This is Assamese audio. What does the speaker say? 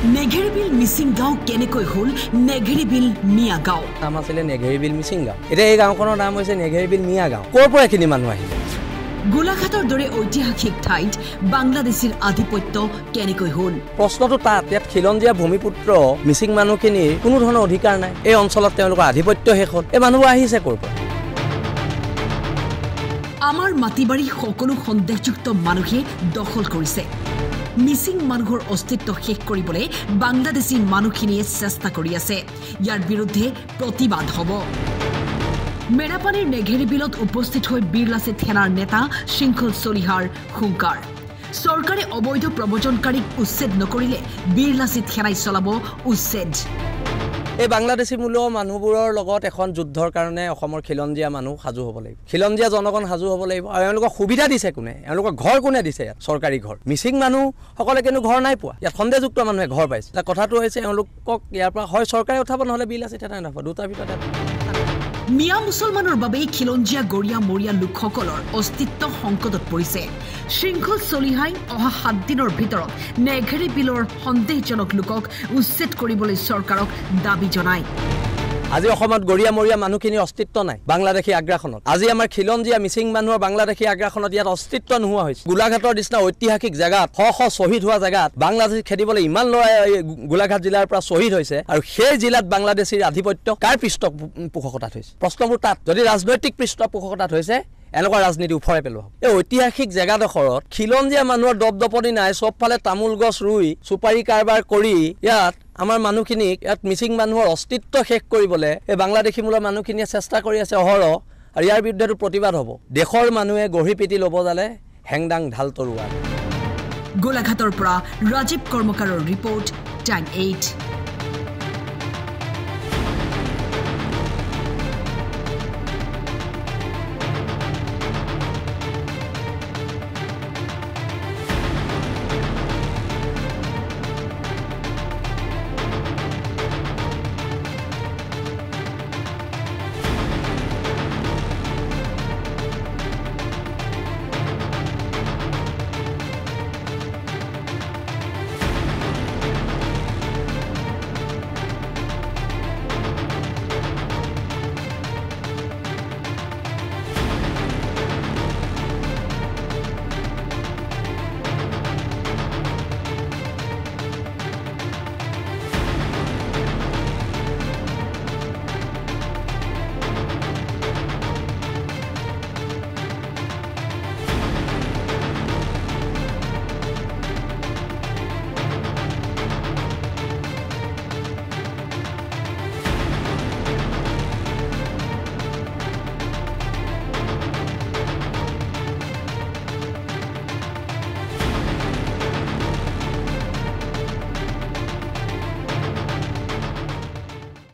নেঘেৰিবিল মিচিং গাঁও কেনেকৈ হল নেঘেৰিবিল মিয়া গাঁও নাম আছিল নেঘেৰিবিল মিচিং গাঁও এতিয়া এই গাঁওখনৰ নাম হৈছে নেঘেৰিবিল মিয়া গাঁও ক'ৰ পৰা এখিনি মানুহ আহিলে গোলাঘাটৰ দৰে ঐতিহাসিক ঠাইত বাংলাদেশীৰ আধিপত্য কেনেকৈ হল প্ৰশ্নটো তাত ইয়াত খিলঞ্জীয়া ভূমিপুত্ৰ মিচিং মানুহখিনিৰ কোনো ধৰণৰ অধিকাৰ নাই এই অঞ্চলত তেওঁলোকৰ আধিপত্য শেষ হ'ল এই মানুহবোৰ আহিছে ক'ৰ পৰা আমাৰ মাটিবাৰী সকলো সন্দেহযুক্ত মানুহে দখল কৰিছে মিচিং মানুহৰ অস্তিত্ব শেষ কৰিবলৈ বাংলাদেশী মানুহখিনিয়ে চেষ্টা কৰি আছে ইয়াৰ বিৰুদ্ধে প্ৰতিবাদ হ'ব মেৰাপানীৰ নেঘেৰিবিলত উপস্থিত হৈ বীৰলাচিত সেনাৰ নেতা শৃংখল চলিহাৰ হুংকাৰ চৰকাৰে অবৈধ প্ৰব্ৰজনকাৰীক উচ্ছেদ নকৰিলে বীৰলাচিত সেনাই চলাব উচ্ছেদ এই বাংলাদেশী মূলৰ মানুহবোৰৰ লগত এখন যুদ্ধৰ কাৰণে অসমৰ খিলঞ্জীয়া মানুহ সাজু হ'ব লাগিব খিলঞ্জীয়া জনগণ সাজু হ'ব লাগিব আৰু এওঁলোকক সুবিধা দিছে কোনে এওঁলোকৰ ঘৰ কোনে দিছে ইয়াত চৰকাৰী ঘৰ মিচিং মানুহসকলে কিন্তু ঘৰ নাই পোৱা ইয়াত সন্দেহযুক্ত মানুহে ঘৰ পাইছে এটা কথাটো হৈছে এওঁলোকক ইয়াৰ পৰা হয় চৰকাৰে উঠাব নহ'লে বীৰলাচিত সেনাই উঠাব দুটাৰ ভিতৰত মিয়া মুছলমানৰ বাবে খিলঞ্জীয়া গৰিয়া মৰিয়া লোকসকলৰ অস্তিত্ব সংকটত পৰিছে শৃংখল চলিহাই অহা 7 দিনৰ ভিতৰত নেঘেৰিবিলৰ সন্দেহজনক লোকক উচ্ছেদ কৰিবলৈ চৰকাৰক দাবী জনায় আজি অসমত গৰিয়া মৰিয়া মানুহখিনিৰ অস্তিত্ব নাই বাংলাদেশী আগ্ৰাসনত আজি আমাৰ খিলঞ্জীয়া মিচিং মানুহৰ বাংলাদেশী আগ্ৰাসনত ইয়াত অস্তিত্ব নোহোৱা হৈছে গোলাঘাটৰ নিচিনা ঐতিহাসিক জেগাত শ শ্বহীদ হোৱা জেগাত বাংলাদেশী খেদিবলৈ ইমান ল'ৰাই গোলাঘাট জিলাৰ পৰা শ্বহীদ হৈছে আৰু সেই জিলাত বাংলাদেশীৰ আধিপত্য কাৰ পৃষ্ঠপোষকতাত হৈছে প্ৰশ্নবোৰ তাত যদি ৰাজনৈতিক পৃষ্ঠপোষকতাত হৈছে এনেকুৱা ৰাজনীতি উফৰাই পেলোৱা এই ঐতিহাসিক জেগাডোখৰত খিলঞ্জীয়া মানুহৰ দপদপনি নাই চবফালে তামোল গছ ৰুই চুপাৰী কাৰবাৰ কৰি ইয়াত আমাৰ মানুহখিনিক ইয়াত মিচিং মানুহৰ অস্তিত্ব শেষ কৰিবলৈ এই বাংলাদেশী মূলৰ মানুহখিনিয়ে চেষ্টা কৰি আছে অহৰহ আৰু ইয়াৰ বিৰুদ্ধেতো প্ৰতিবাদ হ'ব দেশৰ মানুহে গঢ়ি পিটি ল'ব জালে হেংদাং ঢাল তৰোৱাৰ গোলাঘাটৰ পৰা ৰাজীৱ কৰ্মকাৰৰ ৰিপৰ্ট টাইম 8